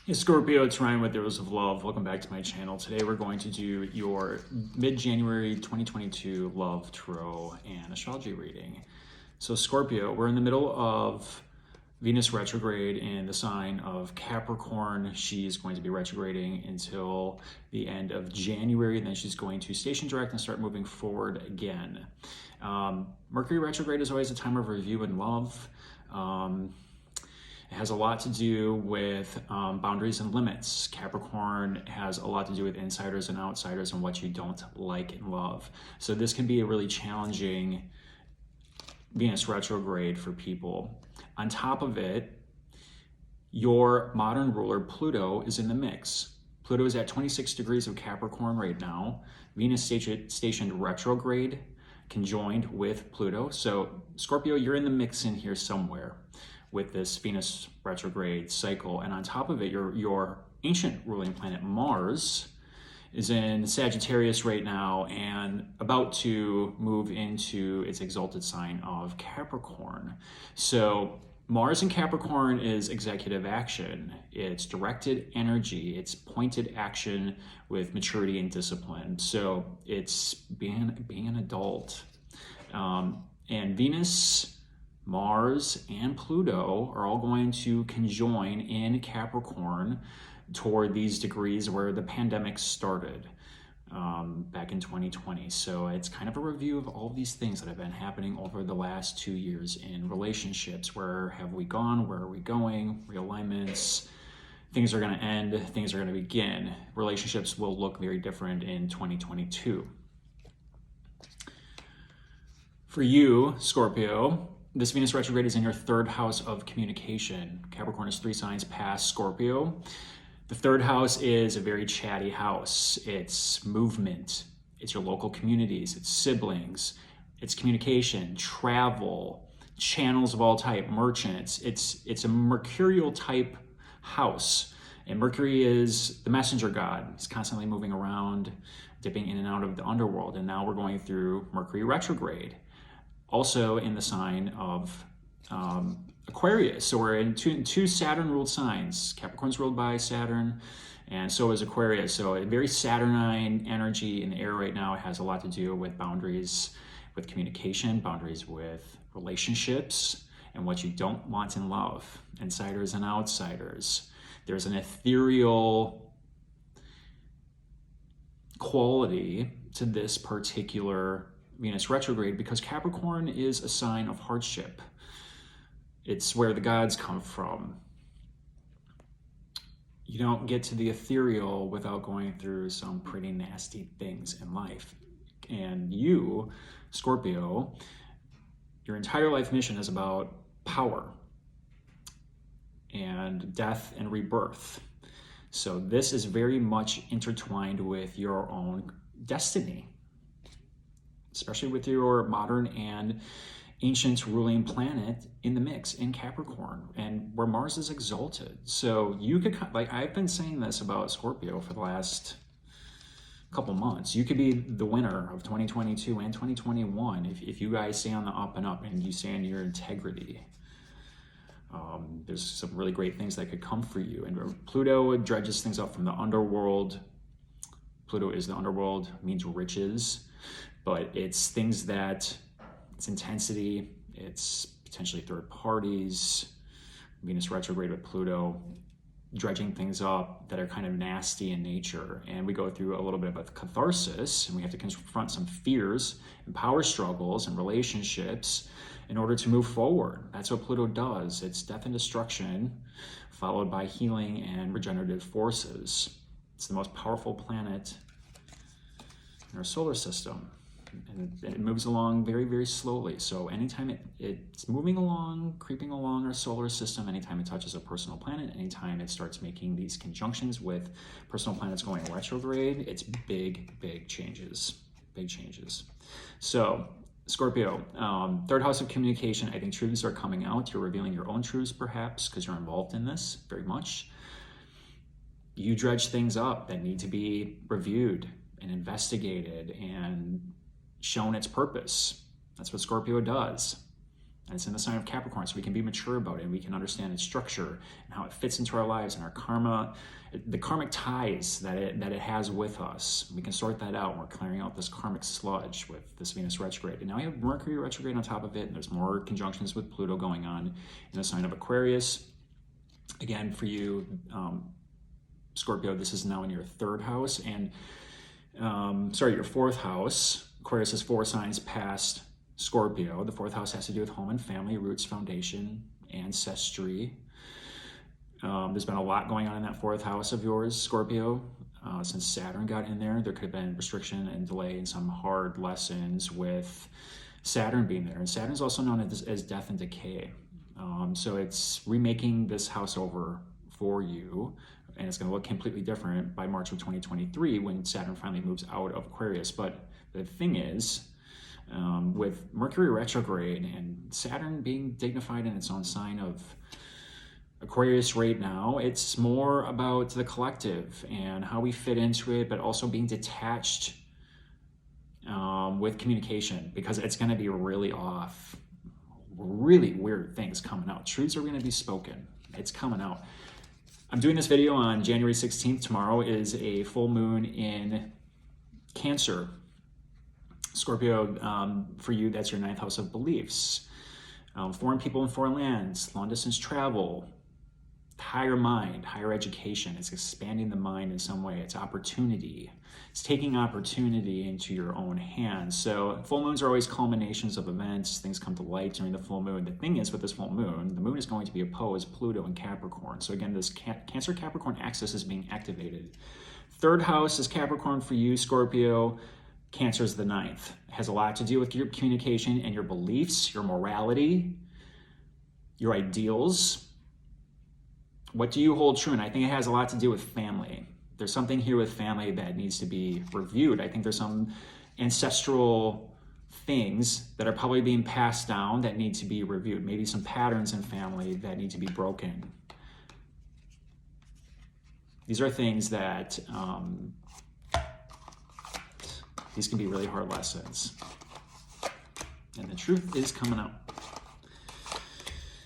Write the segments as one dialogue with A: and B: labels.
A: Hey Scorpio, it's Ryan with Arrows of Love. Welcome back to my channel. Today we're going to do your mid-January 2022 love, tarot, and astrology reading. So Scorpio, we're in the middle of Venus retrograde in the sign of Capricorn. She's going to be retrograding until the end of January. Then she's going to station direct and start moving forward again. Mercury retrograde is always a time of review and love. It has a lot to do with boundaries and limits. Capricorn has a lot to do with insiders and outsiders and what you don't like and love. So this can be a really challenging Venus retrograde for people. On top of it, your modern ruler Pluto is in the mix. Pluto is at 26 degrees of Capricorn right now. Venus stationed retrograde, conjoined with Pluto. So Scorpio, you're in the mix in here somewhere with this Venus retrograde cycle. And on top of it, your ancient ruling planet Mars is in Sagittarius right now and about to move into its exalted sign of Capricorn. So Mars in Capricorn is executive action. It's directed energy. It's pointed action with maturity and discipline. So it's being an adult. And Venus, Mars, and Pluto are all going to conjoin in Capricorn toward these degrees where the pandemic started back in 2020. So it's kind of a review of all these things that have been happening over the last 2 years in relationships. Where have we gone? Where are we going? Realignments. Things are going to end. Things are going to begin. Relationships will look very different in 2022. For you, Scorpio, this Venus retrograde is in your third house of communication. Capricorn is 3 signs past Scorpio. The third house is a very chatty house. It's movement. It's your local communities. It's siblings. It's communication, travel, channels of all type, merchants. It's a mercurial type house. And Mercury is the messenger god. He's constantly moving around, dipping in and out of the underworld. And now we're going through Mercury retrograde. Also in the sign of Aquarius. So we're in two Saturn-ruled signs. Capricorn's ruled by Saturn, and so is Aquarius. So a very Saturnine energy in the air right now. It has a lot to do with boundaries with communication, boundaries with relationships, and what you don't want in love, insiders and outsiders. There's an ethereal quality to this particular Venus retrograde because Capricorn is a sign of hardship. It's where the gods come from. You don't get to the ethereal without going through some pretty nasty things in life. And you, Scorpio, your entire life mission is about power and death and rebirth. So this is very much intertwined with your own destiny, especially with your modern and ancient ruling planet in the mix in Capricorn, and where Mars is exalted. So you could, like I've been saying this about Scorpio for the last couple months, you could be the winner of 2022 and 2021 if you guys stay on the up and up and you stay in your integrity. There's some really great things that could come for you. And Pluto dredges things up from the underworld. Pluto is the underworld, means riches, but it's things that, it's intensity, it's potentially third parties, Venus retrograde with Pluto, dredging things up that are kind of nasty in nature. And we go through a little bit of a catharsis, and we have to confront some fears and power struggles and relationships in order to move forward. That's what Pluto does. It's death and destruction, followed by healing and regenerative forces. It's the most powerful planet in our solar system. And it moves along very, very slowly. So anytime it's moving along, creeping along our solar system, anytime it touches a personal planet, anytime it starts making these conjunctions with personal planets going retrograde, it's big changes, big changes. So Scorpio, third house of communication, I think truths are coming out. You're revealing your own truths perhaps because you're involved in this very much. You dredge things up that need to be reviewed and investigated and shown its purpose. That's what Scorpio does. And it's in the sign of Capricorn, so we can be mature about it, and we can understand its structure and how it fits into our lives and our karma, the karmic ties that it has with us. We can sort that out. We're clearing out this karmic sludge with this Venus retrograde. And now we have Mercury retrograde on top of it, and there's more conjunctions with Pluto going on in the sign of Aquarius. Again, for you, Scorpio, this is now in your third house, and your fourth house. Aquarius is 4 signs past Scorpio. The fourth house has to do with home and family, roots, foundation, ancestry. There's been a lot going on in that fourth house of yours, Scorpio. Since Saturn got in there, there could have been restriction and delay in some hard lessons with Saturn being there. And Saturn's also known as death and decay. So it's remaking this house over for you, and it's going to look completely different by March of 2023 when Saturn finally moves out of Aquarius. But the thing is, with Mercury retrograde and Saturn being dignified in its own sign of Aquarius right now, it's more about the collective and how we fit into it, but also being detached with communication, because it's going to be really off. Really weird things coming out. Truths are going to be spoken. It's coming out. I'm doing this video on January 16th. Tomorrow is a full moon in Cancer. Scorpio, for you, that's your 9th house of beliefs. Foreign people in foreign lands, long distance travel, higher mind, higher education. It's expanding the mind in some way. It's opportunity. It's taking opportunity into your own hands. So full moons are always culminations of events. Things come to light during the full moon. The thing is, with this full moon, the moon is going to be opposed Pluto and Capricorn. So again, this Cancer-Capricorn axis is being activated. Third house is Capricorn for you, Scorpio. Cancer is the 9th. It has a lot to do with your communication and your beliefs, your morality, your ideals. What do you hold true? And I think it has a lot to do with family. There's something here with family that needs to be reviewed. I think there's some ancestral things that are probably being passed down that need to be reviewed. Maybe some patterns in family that need to be broken. These are things that, these can be really hard lessons. And the truth is coming out.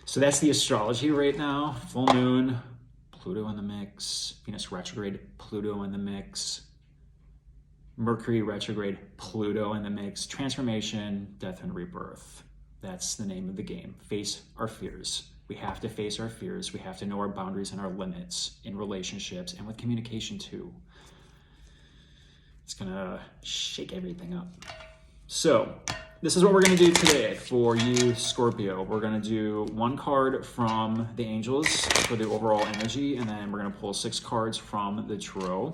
A: So that's the astrology right now. Full moon, Pluto in the mix. Venus retrograde, Pluto in the mix. Mercury retrograde, Pluto in the mix. Transformation, death, and rebirth. That's the name of the game. Face our fears. We have to face our fears. We have to know our boundaries and our limits in relationships and with communication too. It's gonna shake everything up. So this is what we're gonna do today for you, Scorpio. We're gonna do 1 card from the angels for the overall energy, and then we're gonna pull 6 cards from the tarot.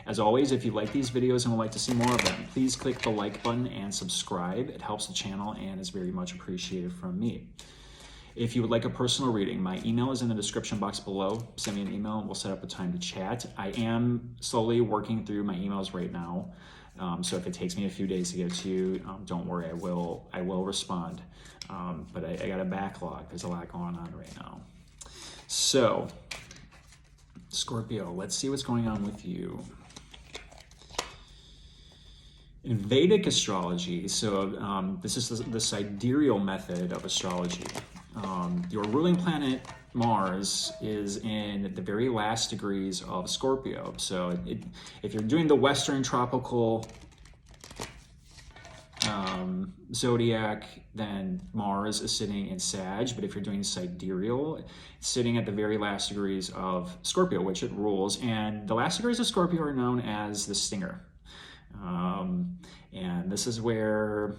A: As always, if you like these videos and would like to see more of them, please click the like button and subscribe. It helps the channel and is very much appreciated from me. If you would like a personal reading, my email is in the description box below. Send me an email and we'll set up a time to chat. I am slowly working through my emails right now. So if it takes me a few days to get to you, don't worry, I will respond. But I got a backlog. There's a lot going on right now. So, Scorpio, let's see what's going on with you. In Vedic astrology, so this is the sidereal method of astrology. Your ruling planet Mars is in the very last degrees of Scorpio. So if you're doing the Western tropical zodiac, then Mars is sitting in Sag. But if you're doing sidereal, it's sitting at the very last degrees of Scorpio, which it rules. And the last degrees of Scorpio are known as the stinger. And this is where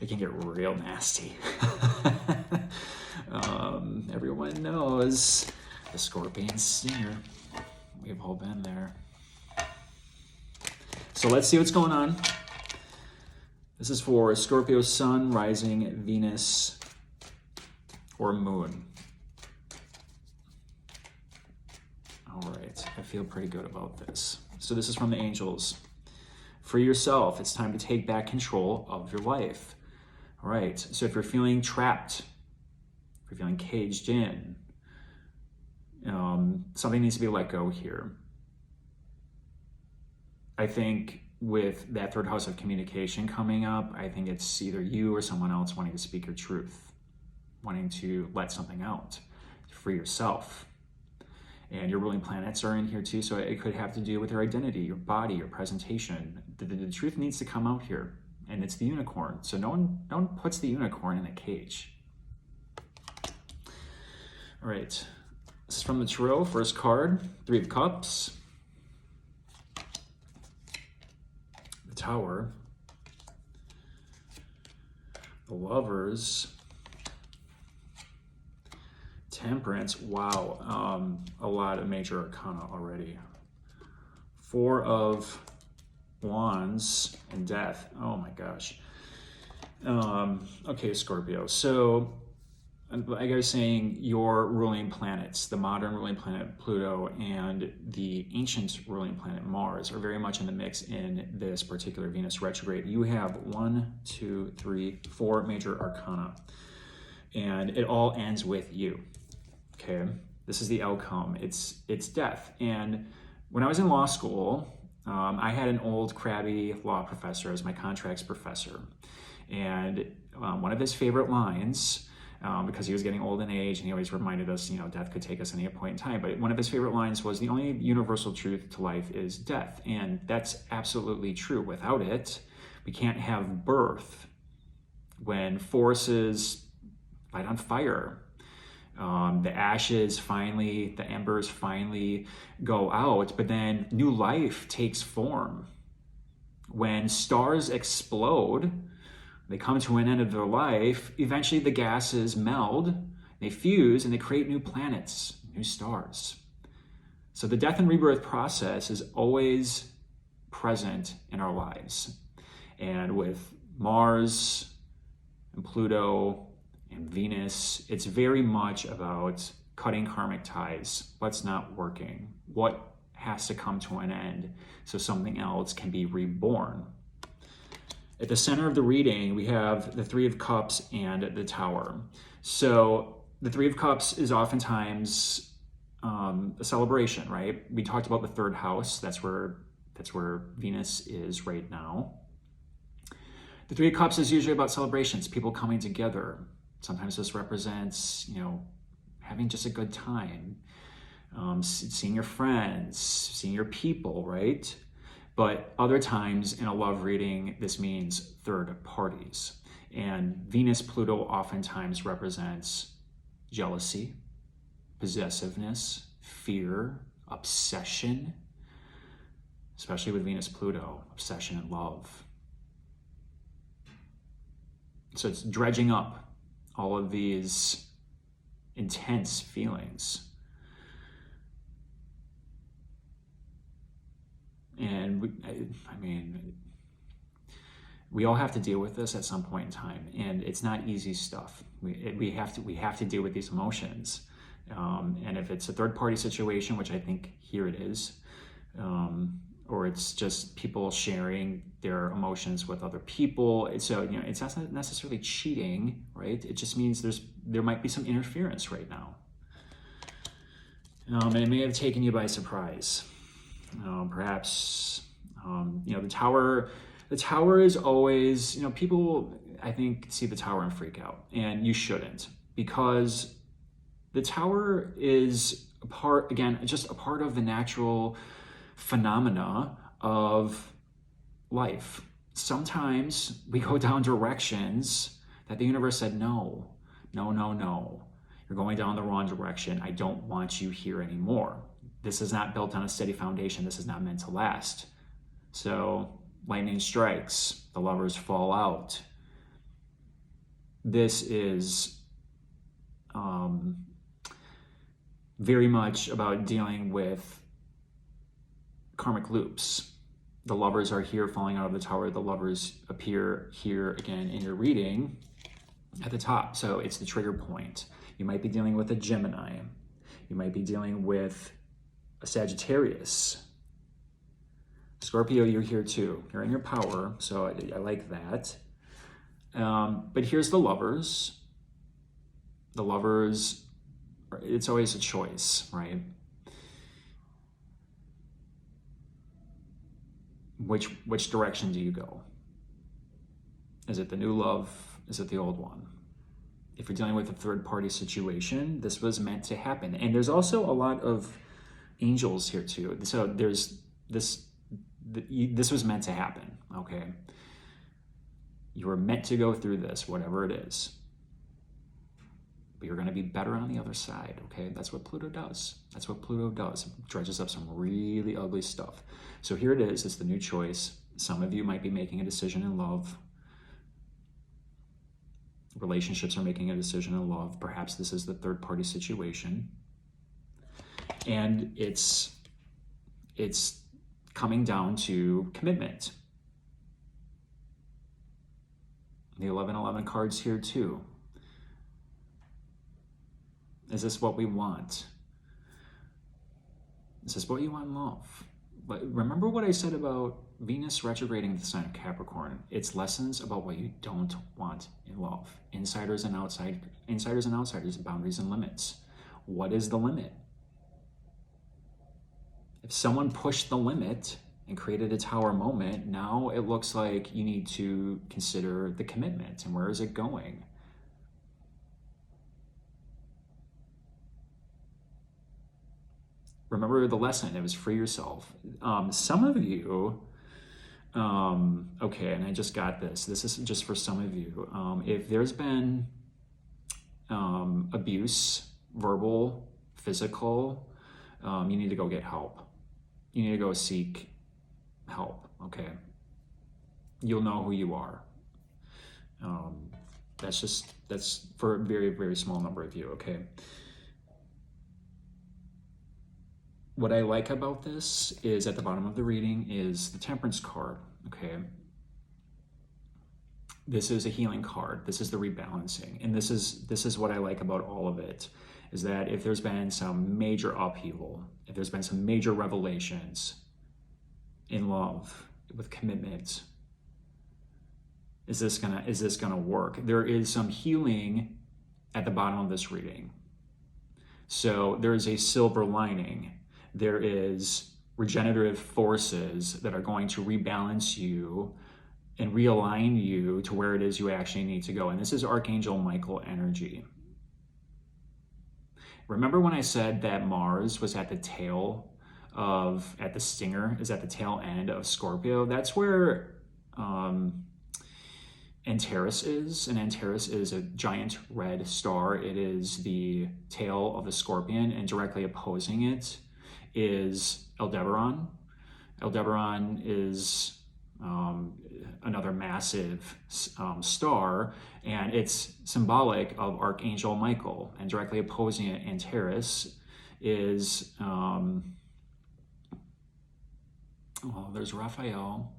A: it can get real nasty. Everyone knows the scorpion stinger. We've all been there. So let's see what's going on. This is for Scorpio Sun, Rising, Venus, or Moon. All right, I feel pretty good about this. So this is from the angels. For yourself, it's time to take back control of your life. All right, so if you're feeling trapped, if you're feeling caged in, something needs to be let go here. I think with that 3rd house of communication coming up, I think it's either you or someone else wanting to speak your truth. wanting to let something out, free yourself. And your ruling planets are in here too, so it could have to do with your identity, your body, your presentation. The truth needs to come out here, and it's the unicorn. So no one puts the unicorn in a cage. All right, this is from the Tarot, first card, Three of Cups, the Tower, the Lovers, Temperance. Wow, a lot of major arcana already. Four of Wands and Death. Oh my gosh. Okay, Scorpio. So, like I was saying, your ruling planets, the modern ruling planet Pluto and the ancient ruling planet Mars, are very much in the mix in this particular Venus retrograde. You have 1, 2, 3, 4 major arcana, and it all ends with you. Okay, this is the outcome. It's death. And when I was in law school, I had an old crabby law professor as my contracts professor, and one of his favorite lines, because he was getting old in age and he always reminded us, death could take us at any point in time, but one of his favorite lines was, the only universal truth to life is death. And that's absolutely true. Without it, we can't have birth. When forces light on fire, the ashes finally, the embers finally go out, but then new life takes form. When stars explode, they come to an end of their life, eventually the gases meld, they fuse, and they create new planets, new stars. So the death and rebirth process is always present in our lives. And with Mars and Pluto and Venus, it's very much about cutting karmic ties. What's not working? What has to come to an end so something else can be reborn? At the center of the reading, we have the Three of Cups and the Tower. So the Three of Cups is oftentimes a celebration, right? We talked about the third house. That's where Venus is right now. The Three of Cups is usually about celebrations, people coming together. Sometimes this represents, having just a good time, seeing your friends, seeing your people, right? But other times in a love reading, this means third parties. And Venus-Pluto oftentimes represents jealousy, possessiveness, fear, obsession, especially with Venus-Pluto, obsession and love. So it's dredging up all of these intense feelings. And we all have to deal with this at some point in time, and it's not easy stuff. We have to deal with these emotions. And if it's a third-party situation, which I think here it is, or it's just people sharing their emotions with other people. So, it's not necessarily cheating, right? It just means there might be some interference right now. And it may have taken you by surprise. Perhaps, the tower is always, people, I think, see the tower and freak out, and you shouldn't, because the tower is just a part of the natural phenomena of life. Sometimes we go down directions that the universe said, no, you're going down the wrong direction. I don't want you here anymore. This is not built on a steady foundation. This is not meant to last. So lightning strikes, the lovers fall out. This is very much about dealing with karmic loops. The lovers are here falling out of the tower. The lovers appear here again in your reading at the top. So it's the trigger point. You might be dealing with a Gemini. You might be dealing with a Sagittarius. Scorpio, you're here too. You're in your power, so I like that. But here's the lovers. The lovers, it's always a choice, right? Which direction do you go? Is it the new love? Is it the old one? If you're dealing with a third-party situation, this was meant to happen. And there's also a lot of angels here too. So there's this was meant to happen, okay? You were meant to go through this, whatever it is. But you're going to be better on the other side, okay? That's what Pluto does. That's what Pluto does. It dredges up some really ugly stuff. So here it is. It's the new choice. Some of you might be making a decision in love. Relationships are making a decision in love. Perhaps this is the third-party situation. And it's coming down to commitment. The 1111 cards here too. Is this what we want? Is this what you want in love? But remember what I said about Venus retrograding the sign of Capricorn. It's lessons about what you don't want in love. Insiders and outsiders, boundaries and limits. What is the limit? If someone pushed the limit and created a tower moment, now it looks like you need to consider the commitment and where is it going? Remember the lesson, it was free yourself. Some of you, okay, and I just got this. This is just for some of you. If there's been abuse, verbal, physical, you need to go get help. You need to go seek help, okay? You'll know who you are. That's for a very, very small number of you, okay? What I like about this is at the bottom of the reading is the Temperance card, okay? This is a healing card. This is the rebalancing. And this is what I like about all of it, is that if there's been some major upheaval, if there's been some major revelations in love, with commitment, is this gonna work? There is some healing at the bottom of this reading. So there is a silver lining. There is regenerative forces that are going to rebalance you and realign you to where it is you actually need to go. And this is Archangel Michael energy. Remember when I said that Mars was at the tail of, at the stinger, is at the tail end of Scorpio? That's where Antares is, and Antares is a giant red star. It is the tail of the scorpion, and directly opposing it is Aldebaran. Aldebaran is another massive star, and it's symbolic of Archangel Michael, and directly opposing it, Antares, is there's Raphael.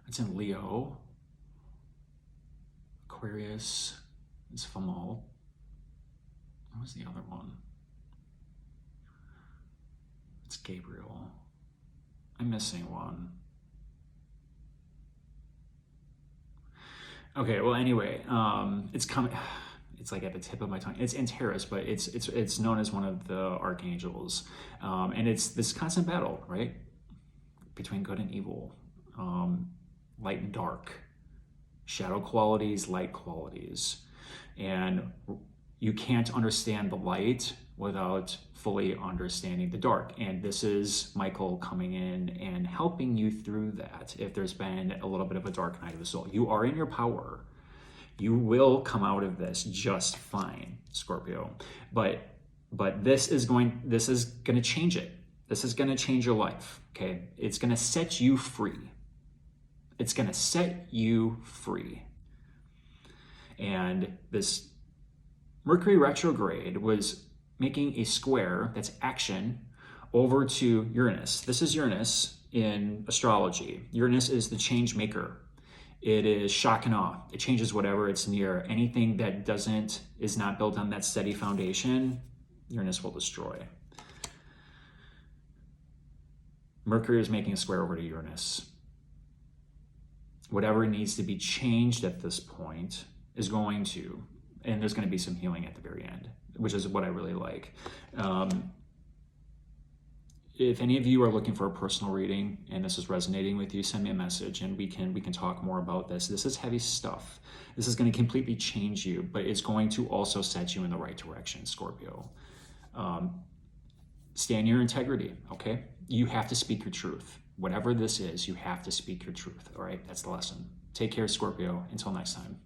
A: It's in Leo. Aquarius is Famal. What was the other one? It's Gabriel. I'm missing one. Okay, well, anyway, it's coming. It's like at the tip of my tongue. It's Antares, but it's known as one of the archangels, and it's this constant battle, right, between good and evil, light and dark, shadow qualities, light qualities, and you can't understand the light without fully understanding the dark. And this is Michael coming in and helping you through that. If there's been a little bit of a dark night of the soul, you are in your power. You will come out of this just fine, Scorpio. But this is going to change it. This is going to change your life, okay? It's going to set you free. It's going to set you free. And this Mercury retrograde was making a square, that's action, over to Uranus. This is Uranus in astrology. Uranus is the change maker. It is shock and awe. It changes whatever it's near. Anything that is not built on that steady foundation, Uranus will destroy. Mercury is making a square over to Uranus. Whatever needs to be changed at this point is going to, and there's going to be some healing at the very end, which is what I really like. if any of you are looking for a personal reading and this is resonating with you, send me a message and we can talk more about this. This is heavy stuff. This is going to completely change you, but it's going to also set you in the right direction, Scorpio. Stand your integrity, okay? You have to speak your truth. Whatever this is, you have to speak your truth, all right? That's the lesson. Take care, Scorpio. Until next time.